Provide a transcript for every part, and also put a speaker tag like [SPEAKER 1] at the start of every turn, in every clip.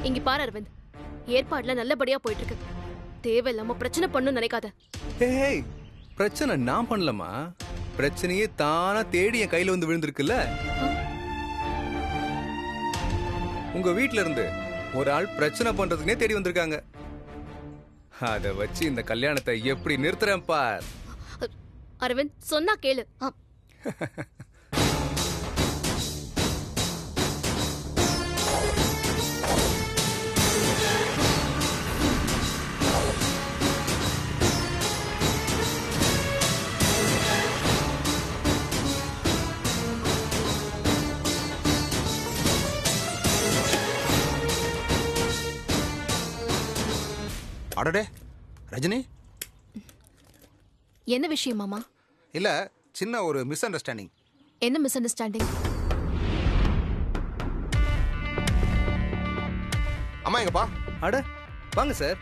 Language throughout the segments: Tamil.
[SPEAKER 1] இங்க பாரு அரவிந்த், ஏற்பாடுல நல்லபடியா போயிட்டு இருக்கு. தேவையில்லாம பிரச்சனை பண்ணணும்னு நினைக்காத.
[SPEAKER 2] ஏய், பிரச்சனை நான் பண்ணலமா, பிரச்சனையே தானா தேடி என் கையில வந்து விழுந்திருக்குல்ல. உங்க வீட்ல இருந்து ஒரு ஆள் பிரச்சனை பண்றதுக்குனே தேடி வந்திருக்காங்க. அத வச்சு இந்த கல்யாணத்தை எப்படி நிறுத்துறேன் பார்.
[SPEAKER 1] அரவிந்த் சொன்னா கேளு.
[SPEAKER 3] அடடே ரஜினி,
[SPEAKER 1] என்ன விஷயம் மாமா?
[SPEAKER 3] இல்ல சின்ன ஒரு மிஸ் அண்டர்ஸ்டாண்டிங்.
[SPEAKER 1] என்ன மிஸ் அண்டர்ஸ்டாண்டிங்?
[SPEAKER 3] அம்மா எங்கப்பா?
[SPEAKER 2] அட வாங்க சார்.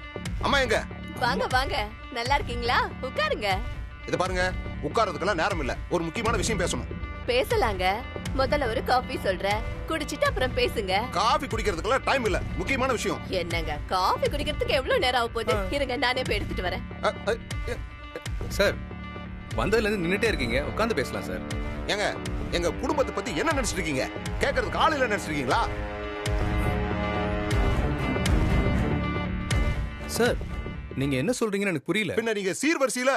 [SPEAKER 3] அம்மா எங்க?
[SPEAKER 4] வாங்க வாங்க, நல்லா இருக்கீங்களா? உட்காருங்க.
[SPEAKER 3] இத பாருங்க, உட்கார்றதுக்கெல்லாம் நேரம் இல்ல, ஒரு முக்கியமான விஷயம் பேசணும்.
[SPEAKER 4] பேசலாங்க. முதல்ல ஒரு காஃபி சொல்றேன், குடிச்சிட்டு அப்புறம் பேசுங்க.
[SPEAKER 3] காபி குடிக்கிறதுக்கெல்லாம் டைம் இல்ல, முக்கியமான விஷயம்.
[SPEAKER 4] என்னங்க காஃபி குடிக்கிறதுக்கு எவ்வளவு நேரம் ஆக போகுது? இருங்க நானே போய் எடுத்துட்டு வரேன்.
[SPEAKER 2] சார், வந்ததுல இருந்து நின்னுட்டே இருக்கீங்க, உட்கார்ந்து பேசலாம் சார்.
[SPEAKER 3] ஏங்க, எங்க குடும்பத்தை பத்தி என்ன நினைச்சிட்டு இருக்கீங்க? கேட்கறதுக்கு ஆள் இல்ல நினைச்சிருக்கீங்களா?
[SPEAKER 2] சார், நீங்க என்ன சொல்றீங்கன்னு எனக்கு புரியல.
[SPEAKER 3] பின்ன நீங்க சீர்வரிசையில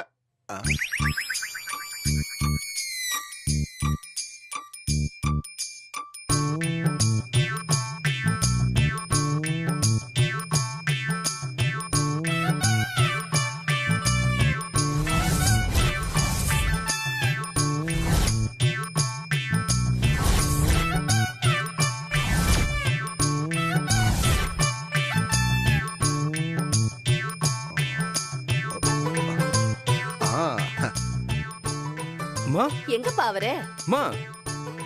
[SPEAKER 4] எங்கப்பா அவரு?
[SPEAKER 2] மா,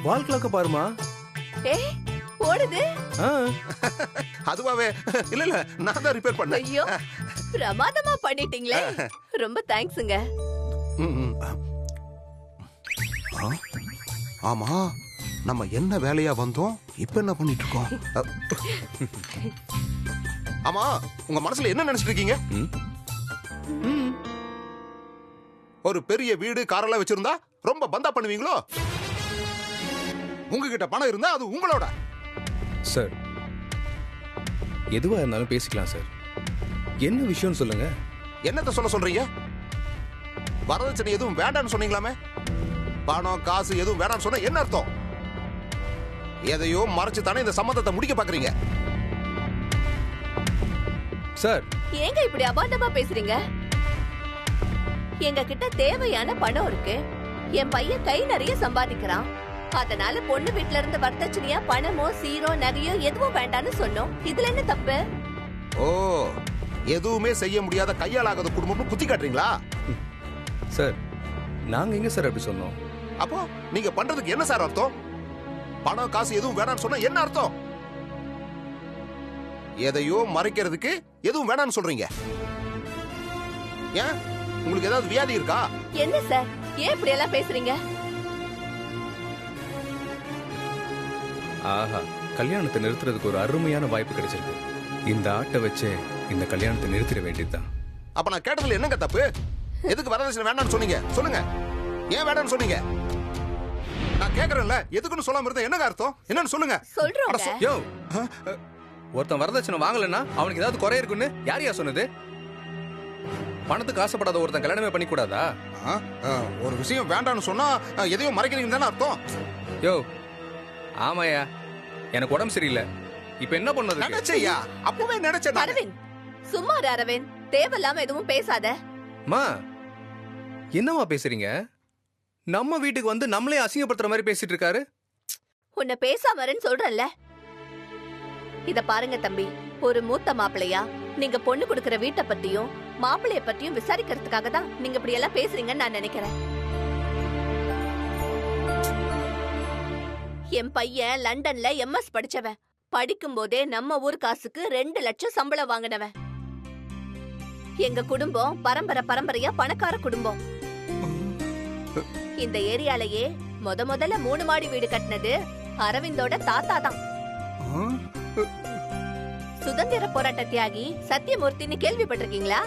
[SPEAKER 2] வால் கிளாக்க பாருமா.
[SPEAKER 4] ஏய், ஓடுது.
[SPEAKER 3] அதுவாவே இல்ல இல்ல, நான் தான் ரிப்பேர் பண்ணேன்.
[SPEAKER 4] ஐயோ, பிரமாதமா பண்ணிட்டீங்களே, ரொம்ப தேங்க்ஸ்ங்க.
[SPEAKER 3] ஆமா, நம்ம என்ன வேலையா வந்தோம், இப்ப என்ன பண்ணிட்டு இருக்கோம்? ஆமா, உங்க மனசுல என்ன நினைச்சிட்டு இருக்கீங்க? ஒரு பெரிய வீடு காரெல்லாம் வச்சிருந்தா ரொம்ப பந்தா பண்ணுவீங்களோ? உங்ககிட்ட பணம் இருந்தா அது உங்களோட.
[SPEAKER 2] சார், எதுவா இருந்தாலும் பேசிக்கலாம் சார். என்ன விஷயம் சொல்லுங்க.
[SPEAKER 3] என்னத்த சொல்ல சொல்றீங்க? வரதட்சணை எதுவும் வேண்டாம்னு சொன்னீங்களாமே. பணம் காசு எதுவும் வேண்டாம்னு சொன்னா என்ன அர்த்தம்? எதையோ மறைச்சு தானே இந்த சம்பந்தத்தை முடிக்க பாக்குறீங்க.
[SPEAKER 2] சார்,
[SPEAKER 4] ஏங்க இப்படி அபாண்டமா பேசுறீங்க? எங்க கிட்ட தேவையான பணம் இருக்கு. என் பையன் கை நிறைய சம்பாதிக்கிறான். அதனால பொண்ணு வீட்ல இருந்து வரதட்சணையா பணமோ சீரோ நகையோ எதுவும் வேண்டாம்னு சொன்னோம். இதுல என்ன தப்பு?
[SPEAKER 3] ஓ, எதுவுமே செய்ய முடியாத கையால் ஆகாத குடும்பம்னு குத்தி காட்டுறீங்களா?
[SPEAKER 2] சார், நாங்க எங்க சார் அப்படி சொன்னோம்?
[SPEAKER 3] அப்போ நீங்க பண்றதுக்கு என்ன சார் அர்த்தம்? பணம் காசு எதுவும் வேணாம்னு சொன்னா என்ன அர்த்தம்? எதையோ மறைக்கிறதுக்கு எதுவும் வேணாம்னு சொல்றீங்க. ஏன், உங்களுக்கு ஏதாவது வியாதி இருக்கா?
[SPEAKER 4] என்ன சார், ஏன் இப்படி எல்லாம் பேசுறீங்க?
[SPEAKER 2] ஆஹா, கல்யாணத்தை நிறுத்துறதுக்கு ஒரு அருமையான வாய்ப்பு கிடைச்சிருக்கு. இந்த ஆட்டை வச்சு இந்த கல்யாணத்தை நிறுத்திட வேண்டியதுதான்.
[SPEAKER 3] அப்ப நான் கேட்டதுல என்னங்க தப்பு? எதுக்கு வரதட்சணை வேண்டாம்னு சொன்னீங்க? சொல்லுங்க, ஏன் வேண்டாம்னு சொன்னீங்க? நான் கேக்குறேன்ல, எதுக்குன்னு சொல்லாம இருந்தா என்னங்க அர்த்தம்? என்னன்னு சொல்லுங்க.
[SPEAKER 4] சொல்றோம்.
[SPEAKER 2] யோ, ஒருத்தன் வரதட்சணை வாங்கலன்னா அவனுக்கு ஏதாவது குறை இருக்குன்னு யாரையா சொன்னது? பணத்துக்கு ஆசைப்படாத ஒருத்தன் கல்யாணமே பண்ணி கூடாதா?
[SPEAKER 3] ஒரு விஷயம் வேண்டாம்னு சொன்னா எதையும் மறைக்கிறீங்கன்னு தானே அர்த்தம்?
[SPEAKER 2] யோ, ஆமாயா, எனக்கு உடம்பு சரியில்லை, இப்ப என்ன பண்ணது?
[SPEAKER 3] நினைச்சையா, அப்பவே நினைச்சேன்.
[SPEAKER 4] அரவிந்த், சும்மா இரு அரவிந்த், தேவையில்லாம எதுவும் பேசாத.
[SPEAKER 2] மா, என்னமா பேசுறீங்க? நம்ம வீட்டுக்கு வந்து நம்மளே அசிங்கப்படுத்துற மாதிரி பேசிட்டு இருக்காரு.
[SPEAKER 4] உன்னை பேசாமறன்னு சொல்றேன்ல. இத பாருங்க தம்பி, ஒரு மூத்த மாப்பிள்ளையா நீங்க பொண்ணு கொடுக்கற வீட்டை பத்தியும் மாப்பிள்ளைய பத்தியும் விசாரிக்கிறதுக்காக தான் நீங்க இப்படி எல்லாம் பேசுறீங்கன்னு நான் நினைக்கிறேன். என் பையன் லண்டன்ல எம்எஸ் படிச்சவன். படிக்கும் போதே நம்ம ஊர் காசுக்கு 2 லட்சம் சம்பளம் வாங்கினவன். எங்க குடும்பம் பரம்பரை பரம்பரையா பணக்கார குடும்பம். இந்த ஏரியாலயே முதல்ல 3 மாடி வீடு கட்டினது அரவிந்தோட தாத்தா தான். சுதந்திர போராட்ட தியாகி சத்தியமூர்த்தின்னு கேள்விப்பட்டிருக்கீங்களா?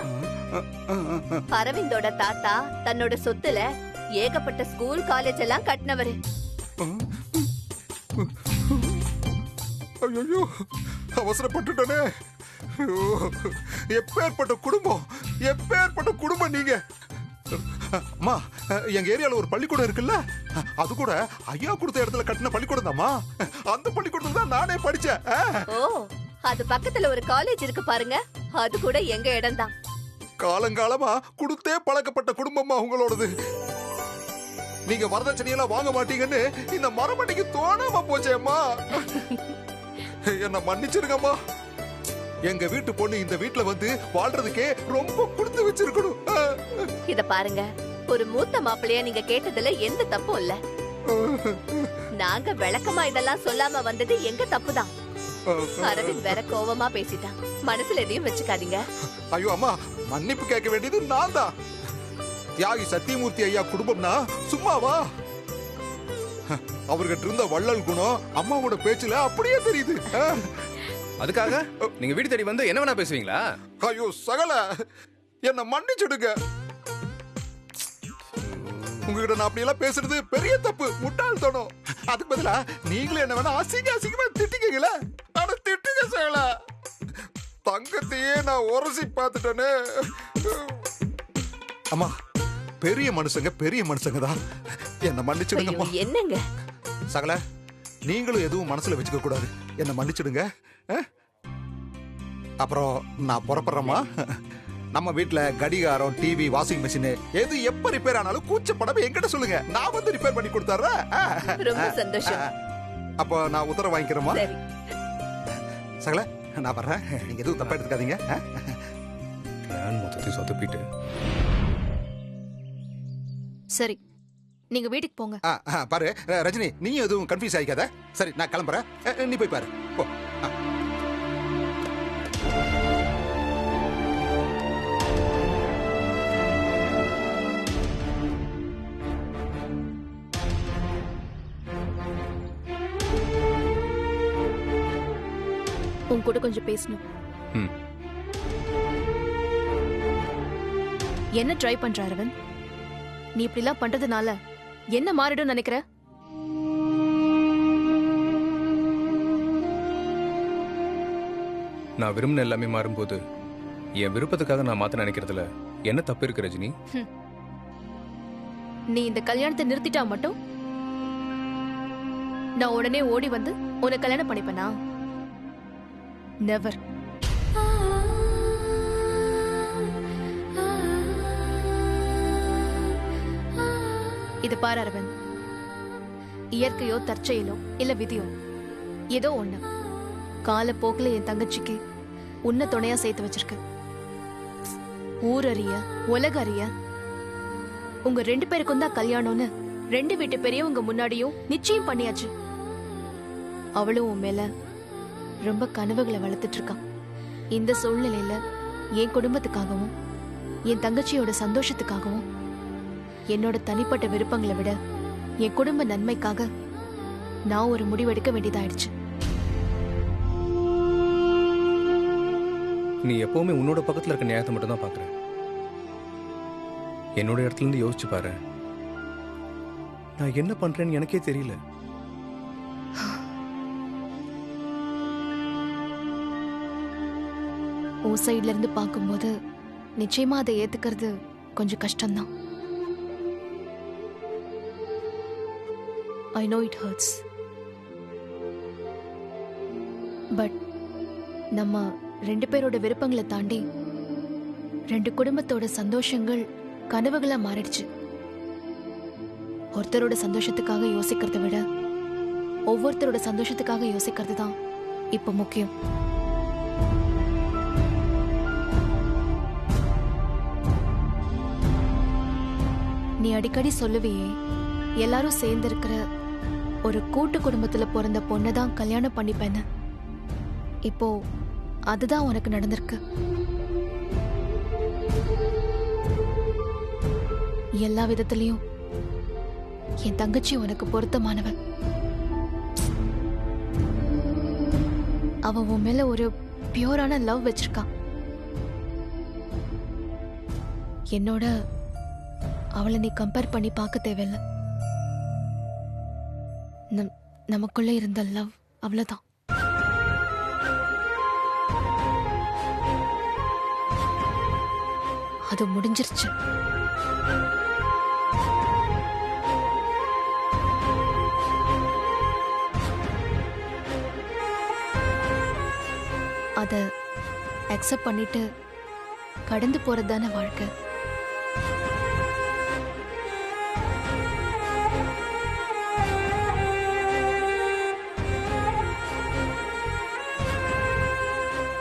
[SPEAKER 4] அரவிந்தோட தாத்தா தன்னோட சொத்துல ஏகப்பட்ட ஸ்கூல் காலேஜ் எல்லாம் கட்டினவரு.
[SPEAKER 3] ஐயோ, அவசரப்பட்டுட்டனே. எப்பேற்பட்ட குடும்பம், எப்பேற்பட்ட குடும்பம் நீங்க. அம்மா, எங்க ஏரியால ஒரு பள்ளிக்கூடம் இருக்குல்ல, அது கூட ஐயா கொடுத்த இடத்துல கட்டின பள்ளிக்கூடம் தான்மா. அந்த பள்ளிக்கூடத்துல தான் நானே படிச்சேன்.
[SPEAKER 4] ஓ, அது பக்கத்துல ஒரு காலேஜ் இருக்கு பாருங்க, அது கூட எங்க இடம் தான்.
[SPEAKER 3] காலங்காலமா கொடுத்தே பழக்கப்பட்ட குடும்பமா உங்களோடது. நீங்க வரதட்சணையெல்லாம் வாங்க மாட்டீங்கன்னு இந்த மரமண்டிக்கு தோணாம போச்சேம்மா. என்ன மன்னிச்சிருங்கம்மா. எங்க வீட்டு பொண்ணு இந்த வீட்டுல வந்து வாழ்றதுக்கே ரொம்ப கொடுத்து வச்சிருக்கணும்.
[SPEAKER 4] இத பாருங்க, ஒரு மூத்த மாப்பிள்ளையா நீங்க கேட்டதுல எந்த தப்பும் இல்ல. நாங்க விளக்கமா இதெல்லாம் சொல்லாம வந்தது எங்க தப்புதான். அரவிந்த் வேற கோவமா பேசிட்டான், மனசுல எதையும் வச்சுக்காதீங்க.
[SPEAKER 3] ஐயோ அம்மா, மன்னிப்பு கேட்க வேண்டியது நான் தான். தியாகி சத்தியமூர்த்தி ஐயா குடும்பம்னா சும்மாவா? அவர்கிட்ட இருந்த வள்ளல் குணம் அம்மாவோட பேச்சுல அப்படியே தெரியுது.
[SPEAKER 2] அதுக்காக நீங்க வீடு தேடி வந்து என்ன வேணா பேசுவீங்களா?
[SPEAKER 3] ஐயோ சகல, என்ன மன்னிச்சுடுங்க. உங்ககிட்ட நான் அப்படி எல்லாம் பேசுறது பெரிய தப்பு, முட்டாள்தனம். அதுக்கு பதிலா நீங்களே என்ன வேணா அசிங்கமா திட்டிக்கீங்களே. ஆனா திட்டுங்க சகல, தங்கத்தையே நான் உரசி பார்த்துட்டேனே. அம்மா, பெரிய மனுஷங்க தான். என்ன மன்னிச்சிடுங்கம்மா.
[SPEAKER 4] என்னங்க
[SPEAKER 3] சகல, நீங்களும் எதுவும் மனசுல வச்சுக்க கூடாது. என்ன மன்னிச்சிடுங்க. அப்புறம் நான் புறப்படுறேம்மா. நம்ம வீட்டுல கடிகாரம், டிவி, வாஷிங் மிஷின் எது எப்ப ரிப்பேர் ஆனாலும் கூச்சப்படாம என்கிட்ட சொல்லுங்க, நான் வந்து ரிப்பேர் பண்ணி கொடுத்துறேன்.
[SPEAKER 4] ரொம்ப சந்தோஷம்.
[SPEAKER 3] அப்போ நான் உத்தரவு வாங்கிக்கிறேம்மா.
[SPEAKER 4] சரி
[SPEAKER 3] சகல, நான் வர்றேன். நீங்க எதுவும் தப்பா எடுத்துக்காதீங்க.
[SPEAKER 2] பிளான் மொத்தத்தை சொதப்பிட்டு.
[SPEAKER 1] சரி, நீங்க வீட்டுக்கு போங்க.
[SPEAKER 3] பாரு ரஜினி, நீயும் எதுவும் கன்ஃபியூஸ் ஆகிக்காத. சரி, நான் கிளம்புறேன். நீ போய் பாரு போ.
[SPEAKER 1] உன் கூட கொஞ்சம் பேசணும். என்ன ட்ரை பண்ற அரவிந்த்? நீ இப்படி எல்லாம் பண்றதுனால என்ன மாறிடும் நினைக்கிற?
[SPEAKER 2] நான் விரும்பின எல்லாமே மாறும்போது என் விருப்பத்துக்காக நான் மாத்த நினைக்கிறதுல என்ன தப்பு இருக்கு ரஜினி?
[SPEAKER 1] நீ இந்த கல்யாணத்தை நிறுத்திட்டா மட்டும் நான் உடனே ஓடி வந்து உன்னை கல்யாணம் பண்ணிப்பேனா? நெவர். இது பாரு அரவிந்த், இயற்கையோ தற்செயலோ இல்ல விதியோ ஏதோ ஒண்ணு காலப்போக்கில் என் தங்கச்சிக்கு உன்னை துணையா சேர்த்து வச்சிருக்கு. ஊரறிய உலக அறிய உங்க 2 பேருக்கும் தான் கல்யாணம்னு 2 வீட்டு பெரியவங்க முன்னாடியும் நிச்சயம் பண்ணியாச்சு. அவளும் உன் மேல ரொம்ப கனவுகளை வளர்த்துட்டு இருக்கான். இந்த சூழ்நிலையில என் குடும்பத்துக்காகவும் என் தங்கச்சியோட சந்தோஷத்துக்காகவும் என்னோட தனிப்பட்ட விருப்பங்களை விட என் குடும்ப நன்மைக்காக நான் ஒரு முடிவெடுக்க வேண்டியதாயிடுச்சு.
[SPEAKER 2] நீ எப்பவுமே உன்னோட பக்கத்துல இருக்க நியாயத்தை மட்டும் தான் பாக்குற. என்னோட இடத்துல இருந்து யோசிச்சு பாரு, நான் என்ன பண்றேன்னு எனக்கே தெரியல.
[SPEAKER 1] உன் சைட்ல இருந்து பார்க்கும்போது நிச்சயமா அதை ஏத்துக்கிறது கொஞ்சம் கஷ்டம்தான். I know it hurts. But நம்ம 2 பேரோட விருப்பங்களை தாண்டி 2 குடும்பத்தோட சந்தோஷங்கள் கனவுகளா மாறிடுச்சு. ஒருத்தரோட சந்தோஷத்துக்காக யோசிக்கிறத விட ஒவ்வொருத்தரோட சந்தோஷத்துக்காக யோசிக்கிறது தான் இப்ப முக்கியம். நீ அடிக்கடி சொல்லுவியே, எல்லாரும் சேர்ந்து இருக்கிற ஒரு கூட்டு குடும்பத்துல பிறந்த பொண்ணை தான் கல்யாணம் பண்ணிப்பேன்னு. இப்போ அதுதான் உனக்கு நடந்திருக்கு. எல்லா விதத்திலையும் என் தங்கச்சி உனக்கு பொருத்தமானவ. அவ உன் மேல ஒரு பியூரான லவ் வச்சிருக்கா. என்னோட அவளை நீ கம்பேர் பண்ணி பார்க்க தேவையில்ல. நமக்குள்ள இருந்த லவ் அவ்வளவுதான். அது முடிஞ்சிருச்சு. அத அக்செப்ட் பண்ணிட்டு கடந்து போறதுதானே வாழ்க்கை.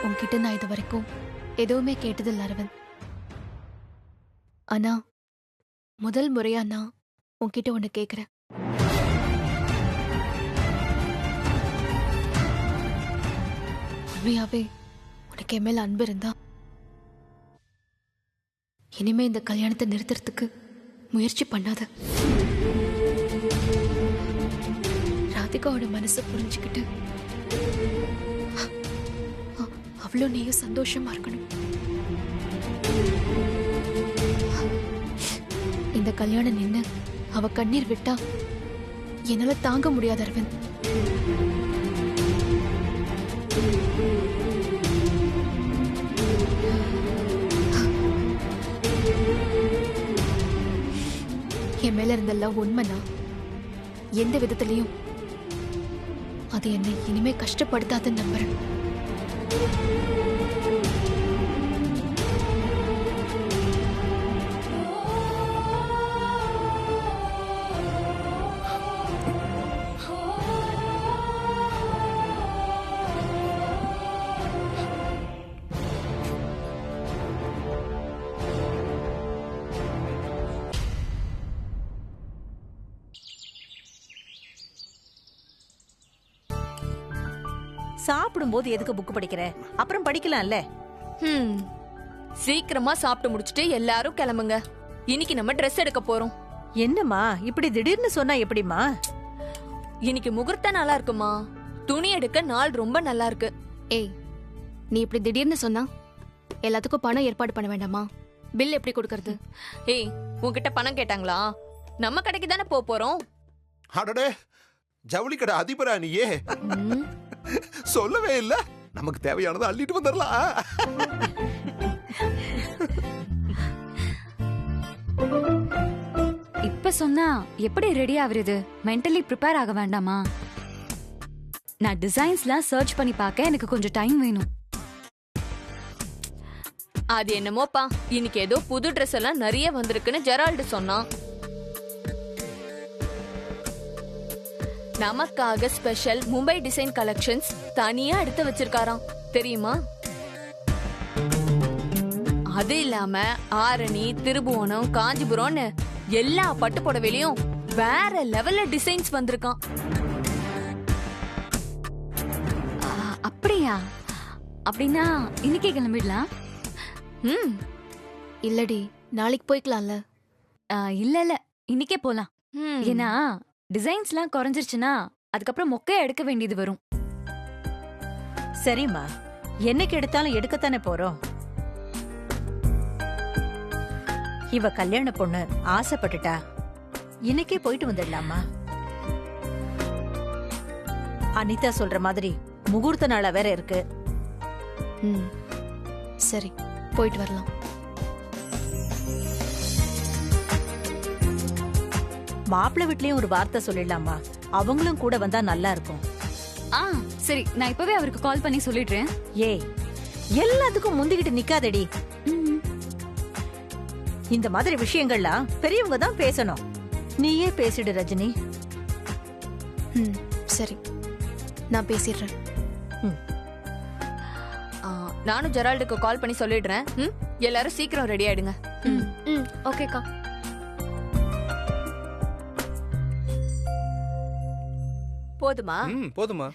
[SPEAKER 1] உன்கிட்ட நான் இது வரைக்கும் எதுவுமே கேட்டதில்ல அரவிந்த். ஆனா முதல் முறையா நான் உன்கிட்ட ஒண்ணு கேக்குறேன். உண்மையாவே உனக்கு என் மேல அன்பு இருந்தா இனிமே இந்த கல்யாணத்தை நிறுத்துறதுக்கு முயற்சி பண்ணாத. ராதிகாவோட மனசை புரிஞ்சுக்கிட்டு அவ்வளோ நீயும் சந்தோஷமா இருக்கணும். இந்த கல்யாணம் நின்னு அவ கண்ணீர் விட்டா என்னால தாங்க முடியாது அரவிந்த். என் மேல இருந்த லவ் உண்மைனா எந்த விதத்திலையும் அது என்னை இனிமே கஷ்டப்படுத்தாதுன்னு நம்புறேன்.
[SPEAKER 5] சாப்பிடும்போது எதுக்கு புக் படிக்கிற? அப்புறம் படிக்கலாம்ல.
[SPEAKER 6] சீக்கிரமா சாப்பிட்டு முடிச்சிட்டு எல்லாரும் கிளம்புங்க. இன்னைக்கு நம்ம ட்ரெஸ் எடுக்க போறோம்.
[SPEAKER 5] என்னம்மா இப்படி திடீர்னு சொன்னா எப்படிமா?
[SPEAKER 6] இன்னைக்கு முகூர்த்த நாளா இருக்குமா, துணி எடுக்க நாள் ரொம்ப நல்லா இருக்கு.
[SPEAKER 1] ஏய், நீ இப்படி திடீர்னு சொன்னா எல்லாத்துக்கும் பணம் ஏற்பாடு பண்ண வேண்டாமா? பில் எப்படி கொடுக்கறது?
[SPEAKER 6] ஏய், உன்கிட்ட பணம் கேட்டாங்களா? நம்ம கடைக்கு தானே போறோம்.
[SPEAKER 3] அடடே, ஜவுளி கடை அதிபரா நீயே? சொல்லவே இல்ல. நமக்கு தேவையானதை அள்ளிட்டு வந்துடலாம்.
[SPEAKER 7] இப்ப சொன்னா எப்படி ரெடி ஆகுறது? மென்டலி ப்ரிப்பேர் ஆக வேண்டாமா? நான் டிசைன்ஸ்லாம் சர்ச் பண்ணி பார்க்க எனக்கு கொஞ்சம் டைம் வேணும்.
[SPEAKER 6] அது என்னமோப்பா, இன்னைக்கு ஏதோ புது ட்ரெஸ் எல்லாம் நிறைய வந்திருக்குன்னு ஜெரால்டு சொன்னான். நமக்காக ஸ்பெஷல் மும்பை டிசைன் கலெக்ஷன்ஸ் தனியா எடுத்து வச்சிருக்காராம், தெரியுமா? அது இல்லாம ஆரணி, திருபுவனம், காஞ்சிபுரம்னு எல்லா பட்டு புடவையிலயும் வேற லெவல்ல டிசைன்ஸ் வந்திருக்கான்.
[SPEAKER 7] அப்படியா? அப்படின்னா இன்னைக்கே கிளம்பிடலாம்.
[SPEAKER 1] இல்லடி, நாளைக்கு போய்க்கலாம்ல.
[SPEAKER 7] இல்ல இல்ல, இன்னைக்கே போலாம். ஏன்னா டிசைன்ஸ்லாம் குறைஞ்சிருச்சுன்னா அதுக்கப்புறம் மொக்கையா எடுக்க வேண்டியது வரும்.
[SPEAKER 5] சரிம்மா, என்னைக்கு எடுத்தாலும் எடுக்கத்தானே போறோம். இவ கல்யாண பொண்ணு ஆசைப்பட்டுட்டா, இன்னைக்கே போயிட்டு வந்துடலாமா? அனிதா சொல்ற மாதிரி முகூர்த்த நாளா வேற இருக்கு.
[SPEAKER 1] சரி, போயிட்டு வரலாம்.
[SPEAKER 5] மாப்பிள்ளை வீட்லயும் ஒரு வார்த்தை சொல்லிடலாமா? அவங்களும் கூட வந்தா நல்லா இருக்கும்.
[SPEAKER 7] சரி, நான் இப்பவே அவருக்கு கால் பண்ணி சொல்லிடுறேன்.
[SPEAKER 5] ஏய், எல்லாத்துக்கும் முந்திக்கிட்டு நிக்காதடி. இந்த மாதிரி விஷயங்கள்லாம் பெரியவங்க தான் பேசணும். நீயே பேசிடு ரஜினி.
[SPEAKER 1] சரி, நான் பேசிடுறேன்.
[SPEAKER 6] நானும் ஜெரால்டுக்கு கால் பண்ணி சொல்லிடுறேன். எல்லாரும் சீக்கிரம் ரெடி ஆயிடுங்க.
[SPEAKER 1] ஓகேக்கா.
[SPEAKER 4] போதுமா?
[SPEAKER 2] போதுமா.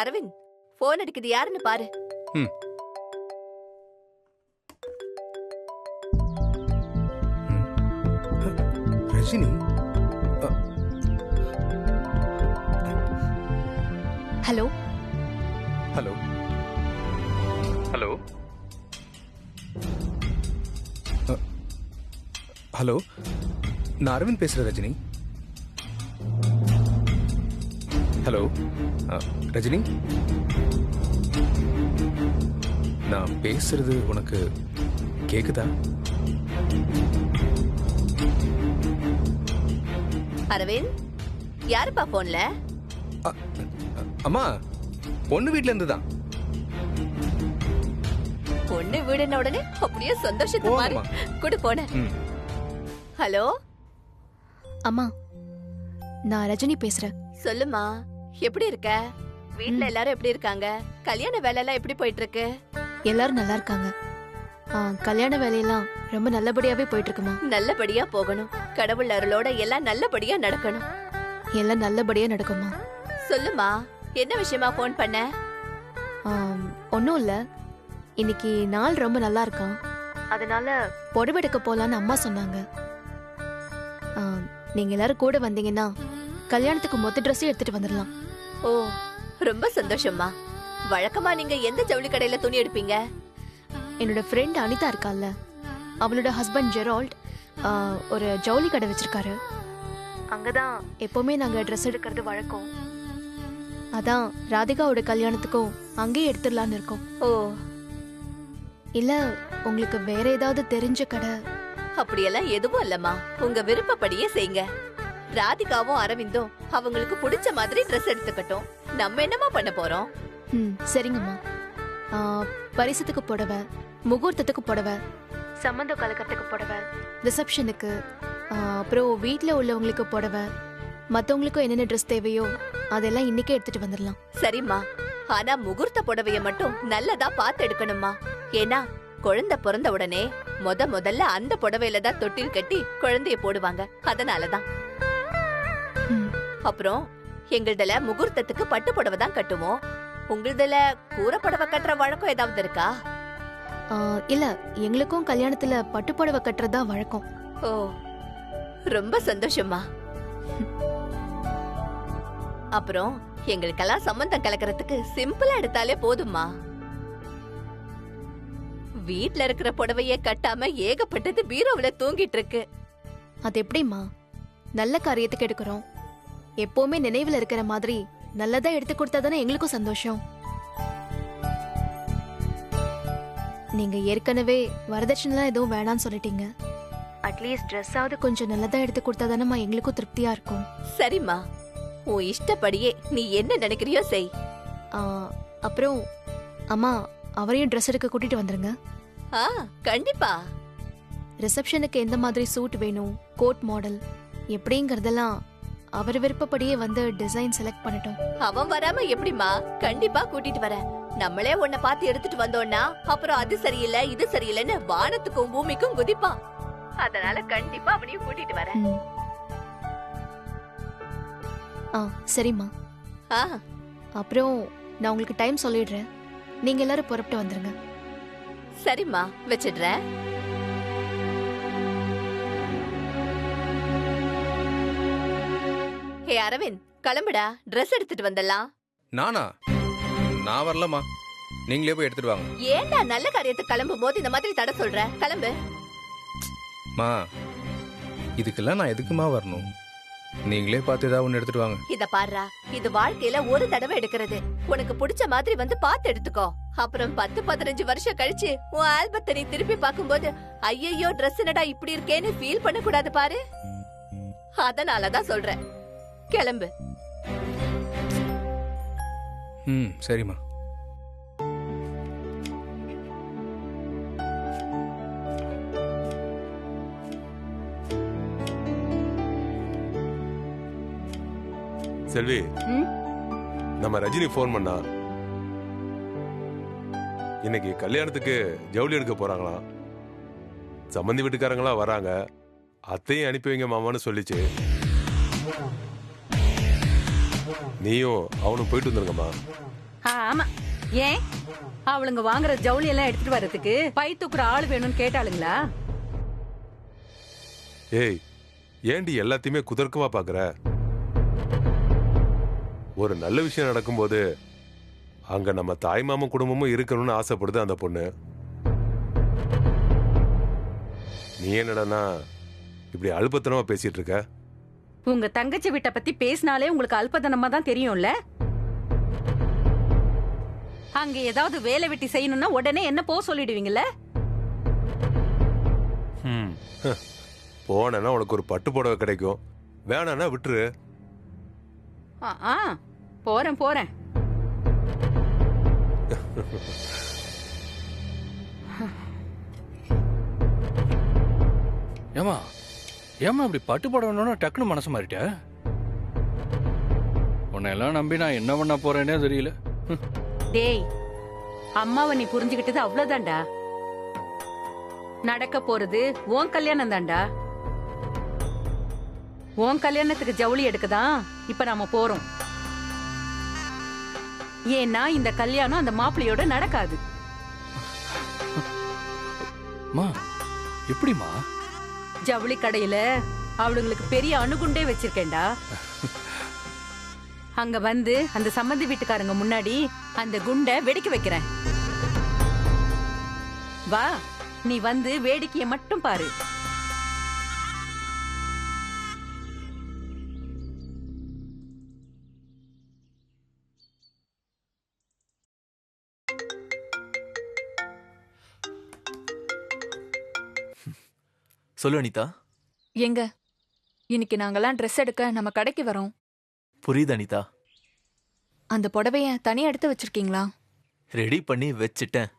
[SPEAKER 4] அரவிந்த், போன் அடிக்குது, யாருன்னு பாரு.
[SPEAKER 2] Rajini.
[SPEAKER 1] Hello,
[SPEAKER 2] hello hello hello, நான் அரவிந்த் பேசுறேன் ரஜினி. ஹலோ ரஜினி, நான் பேசுறது உனக்கு கேக்குதா?
[SPEAKER 4] அரவிந்த், யாருப்பா போன்ல?
[SPEAKER 2] அம்மா, பொண்ணு வீட்ல இருந்து தான்.
[SPEAKER 4] பொண்ணு வீடுன உடனே அப்படியே சந்தோஷத்து மாதிரி கூட்டு போன. ஹலோ
[SPEAKER 1] அம்மா, நான் ரஜினி பேசுறேன்.
[SPEAKER 4] சொல்லுமா, எப்படி இருக்க? வீட்ல எல்லாரும் எப்படி இருக்காங்க? கல்யாண வேலை எல்லாம் எப்படி போயிட்டு இருக்கு?
[SPEAKER 1] எல்லாரும் நல்லா இருக்காங்க. கல்யாண வேலையெல்லாம் ரொம்ப நல்லபடியாவே போயிட்டு இருக்குமா.
[SPEAKER 4] நல்லபடியா போகணும். கடவுள் அருளோட எல்லாம் நல்லபடியா நடக்கணும்.
[SPEAKER 1] எல்லாம் நல்லபடியா நடக்குமா.
[SPEAKER 4] சொல்லுமா, என்ன விஷயமா போன் பண்ண?
[SPEAKER 1] ஒன்னும் இல்ல, இன்னைக்கு நாள் ரொம்ப நல்லா இருக்கான், அதனால புடவை எடுக்க போலான்னு அம்மா சொன்னாங்க. நீங்க எல்லாரும் கூட வந்தீங்கன்னா கல்யாணத்துக்கு மொத்த ட்ரெஸ்ஸையும் எடுத்துட்டு வந்துடலாம்.
[SPEAKER 4] ஓ, ரொம்ப சந்தோஷமா. வழக்கமா நீங்க எந்த ஜவுளி கடையில துணி எடுப்பீங்க?
[SPEAKER 1] என்னோட ஃப்ரெண்ட் அனிதா இருக்கால, அவளோட ஹஸ்பண்ட் ஜெரால்ட் ஒரு ஜவுளி கடை வச்சிருக்காரு. அங்கதான் எப்பவுமே நாங்க ட்ரெஸ் எடுக்கிறது வழக்கம். அதான் ராதிகாவோட கல்யாணத்துக்கும் அங்கேயே எடுத்துடலான்னு இருக்கோம்.
[SPEAKER 4] ஓ,
[SPEAKER 1] இல்ல உங்களுக்கு வேற ஏதாவது தெரிஞ்ச கடை?
[SPEAKER 4] அப்படியெல்லாம் எதுவும் இல்லம்மா, உங்க விருப்பப்படியே செய்யுங்க. ராதிகாவும் அரவிந்தும் அவங்களுக்கு பிடிச்ச மாதிரி ட்ரெஸ் எடுத்துக்கட்டும். நம்ம என்னமா பண்ண போறோம்?
[SPEAKER 1] சரிங்கம்மா. பரிசத்துக்கு புடவை, முகூர்த்தத்துக்கு புடவை, சம்பந்தம் கலக்கத்துக்கு புடவை, ரிசப்ஷனுக்கு, அப்புறம் வீட்டில் உள்ளவங்களுக்கு புடவை, மற்றவங்களுக்கும் என்னென்ன ட்ரெஸ் தேவையோ அதெல்லாம் இன்னைக்கே எடுத்துட்டு வந்துடலாம்.
[SPEAKER 4] சரிம்மா, ஆனா முகூர்த்த புடவைய மட்டும் நல்லதா பார்த்து எடுக்கணுமா. ஏன்னா குழந்தை பிறந்த உடனே முதல்ல அந்த புடவையில தான் தொட்டில் கட்டி குழந்தைய போடுவாங்க. அதனாலதான். அப்புறம் எங்களதுல முகூர்த்தத்துக்கு பட்டு புடவை தான் கட்டுவோம். உங்களதுல கூரை புடவை கட்டுற வழக்கம் ஏதாவது இருக்கா?
[SPEAKER 1] இல்ல, எங்களுக்கும் கல்யாணத்துல பட்டு புடவை கட்டுறதா வழக்கம்.
[SPEAKER 4] ஓ, ரொம்ப சந்தோஷமா. அப்புறம் எங்களுக்கெல்லாம் சம்பந்தம் கலக்கிறதுக்கு சிம்பிளா எடுத்தாலே போதுமா. வீட்ல இருக்கிற புடவைய கட்டாம ஏகப்பட்டது பீரோவுல தூங்கிட்டு இருக்கு.
[SPEAKER 1] அது எப்படிமா? நல்ல காரியத்துக்கு எடுக்கிறோம், எப்பவுமே நினைவுல இருக்கிற மாதிரி நல்லதா எடுத்து கொடுத்தாதானே எங்களுக்கும் சந்தோஷம். நீங்க ஏற்கனவே வரதட்சணைலாம் எதுவும் வேணான்னு சொல்லிட்டீங்க. அட்லீஸ்ட் ட்ரெஸ்ஸாவது கொஞ்சம் நல்லதா எடுத்து கொடுத்தாதானமா எங்களுக்கும் திருப்தியா இருக்கும்.
[SPEAKER 4] சரிம்மா, உன் இஷ்டப்படியே நீ என்ன நினைக்கிறியோ செய்.
[SPEAKER 1] அப்புறம் அம்மா, அவரையும் ட்ரெஸ் எடுக்க கூட்டிட்டு வந்துருங்க.
[SPEAKER 4] கண்டிப்பா.
[SPEAKER 1] ரிசப்ஷனுக்கு எந்த மாதிரி சூட் வேணும், கோட் மாடல் எப்படிங்கறதெல்லாம் அவர் விருப்பப்படியே வந்து டிசைன் செலக்ட் பண்ணட்டும்.
[SPEAKER 4] அவன் வராம எப்படிமா? கண்டிப்பா கூட்டிட்டு வரேன். நம்மளே உன்னை பார்த்து எடுத்துட்டு வந்தோம்னா அப்புறம் அது சரியில்லை இது சரியில்லைன்னு வானத்துக்கும் பூமிக்கும் குதிப்பான். அதனால கண்டிப்பா அவனையும் கூட்டிட்டு வரேன்.
[SPEAKER 1] சரிம்மா. அப்புறம் நான் உங்களுக்கு டைம் சொல்லிடுறேன், நீங்க எல்லாரும் புறப்பட்டு வந்துருங்க.
[SPEAKER 4] சரிம்மா, வச்சிடுறேன். ஹே அரவிந்த், கிளம்புடா, ட்ரெஸ் எடுத்துட்டு வந்துடலாம்.
[SPEAKER 2] நானா? நான் வரலமா, நீங்களே போய் எடுத்துட்டு வாங்க.
[SPEAKER 4] ஏன்டா நல்ல காரியத்துக்கு கிளம்பும் போது இந்த மாதிரி தடை சொல்ற? கிளம்பு.
[SPEAKER 2] மா, இதுக்கெல்லாம் நான் எதுக்குமா வரணும்? நீங்களே பார்த்து ஏதாவது ஒண்ணு எடுத்துட்டு வாங்க.
[SPEAKER 4] இத பாருடா, இது வாழ்க்கையில ஒரு தடவை எடுக்கிறது. உனக்கு பிடிச்ச மாதிரி வந்து பார்த்து எடுத்துக்கோ. அப்புறம் 10-15 வருஷம் கழிச்சு உன் ஆல்பத்தை நீ திருப்பி பார்க்கும்போது ஐயோ ட்ரெஸ் என்னடா இப்படி இருக்கேன்னு ஃபீல் பண்ண கூடாது பாரு. அதனாலதான் சொல்றேன், கிளம்பு.
[SPEAKER 2] சரிம்மா.
[SPEAKER 8] செல்வி, நம்ம ரஜினி போன் பண்ணா, இன்னைக்கு கல்யாணத்துக்கு ஜவுளி எடுக்க போறாங்களாம். சம்பந்தி வீட்டுக்காரங்களா வராங்க, அத்தையும் அனுப்பி வைங்க மாமான்னு சொல்லிச்சு. நீயும் அவனும் போயிட்டு வந்துருங்கம்மா.
[SPEAKER 5] ஆமா, ஏன் அவளுங்க வாங்குற ஜவுளி எல்லாம் எடுத்துட்டு வர்றதுக்கு பை தூக்குற ஆள் வேணும்னு கேட்டாளுங்களா?
[SPEAKER 8] ஏய், ஏண்டி எல்லாத்தையுமே குதர்க்கமா பாக்குற? ஒரு நல்ல விஷயம் நடக்கும்போது அங்க நம்ம தாய்மாமன் குடும்பமும் இருக்கணும்னு ஆசைப்படுது அந்த பொண்ணு. நீ என்னடா இப்படி அல்பத்தனமா பேசிட்டு இருக்க?
[SPEAKER 5] உங்க தங்கச்சி வீட்டை பத்தி பேசினாலே உங்களுக்கு அல்பதனமா தான் தெரியும்ல. அங்க ஏதாவது வேலை வெட்டி செய்யணும்னா உடனே என்ன போ சொல்லிடுவீங்கல்ல.
[SPEAKER 8] போனா உனக்கு ஒரு பட்டு புடவை கிடைக்கும், வேணான்னா விட்டுரு.
[SPEAKER 5] போறேன் போறேன்.
[SPEAKER 9] ஏமா ஏமா இப்படி பட்டு போடணும்னா டக்குனு மனசு மாறிட்ட? உன்னை எல்லாம் நம்பி நான் என்ன பண்ண போறேன்னே தெரியல.
[SPEAKER 5] டேய், அம்மாவை நீ புரிஞ்சுக்கிட்டது அவ்வளவுதான்டா. நடக்க போறது உன் கல்யாணம் தான்டா. உன் கல்யாணத்துக்கு ஜவுளி எடுக்கதான் இப்ப நாம போறோம். ஏன்னா இந்த கல்யாணம் அந்த மாப்பிள்ளையோட நடக்காது.
[SPEAKER 9] எப்படிமா?
[SPEAKER 5] ஜவுளி கடையில அவளுங்களுக்கு பெரிய அணுகுண்டே வச்சிருக்கேன்டா. அங்க வந்து அந்த சம்மந்தி வீட்டுக்காரங்க முன்னாடி அந்த குண்டை வெடிக்க வைக்கிறேன். வா, நீ வந்து வேடிக்கையை மட்டும் பாரு.
[SPEAKER 10] சொல்லு அனிதா.
[SPEAKER 6] எங்க இன்னைக்கு நாங்கெல்லாம் ட்ரெஸ் எடுக்க நம்ம கடைக்கு வரோம்.
[SPEAKER 10] புரியுது அனிதா.
[SPEAKER 6] அந்த புடவைய தனியா எடுத்து வச்சிருக்கீங்களா?
[SPEAKER 10] ரெடி பண்ணி வச்சிட்டேன்.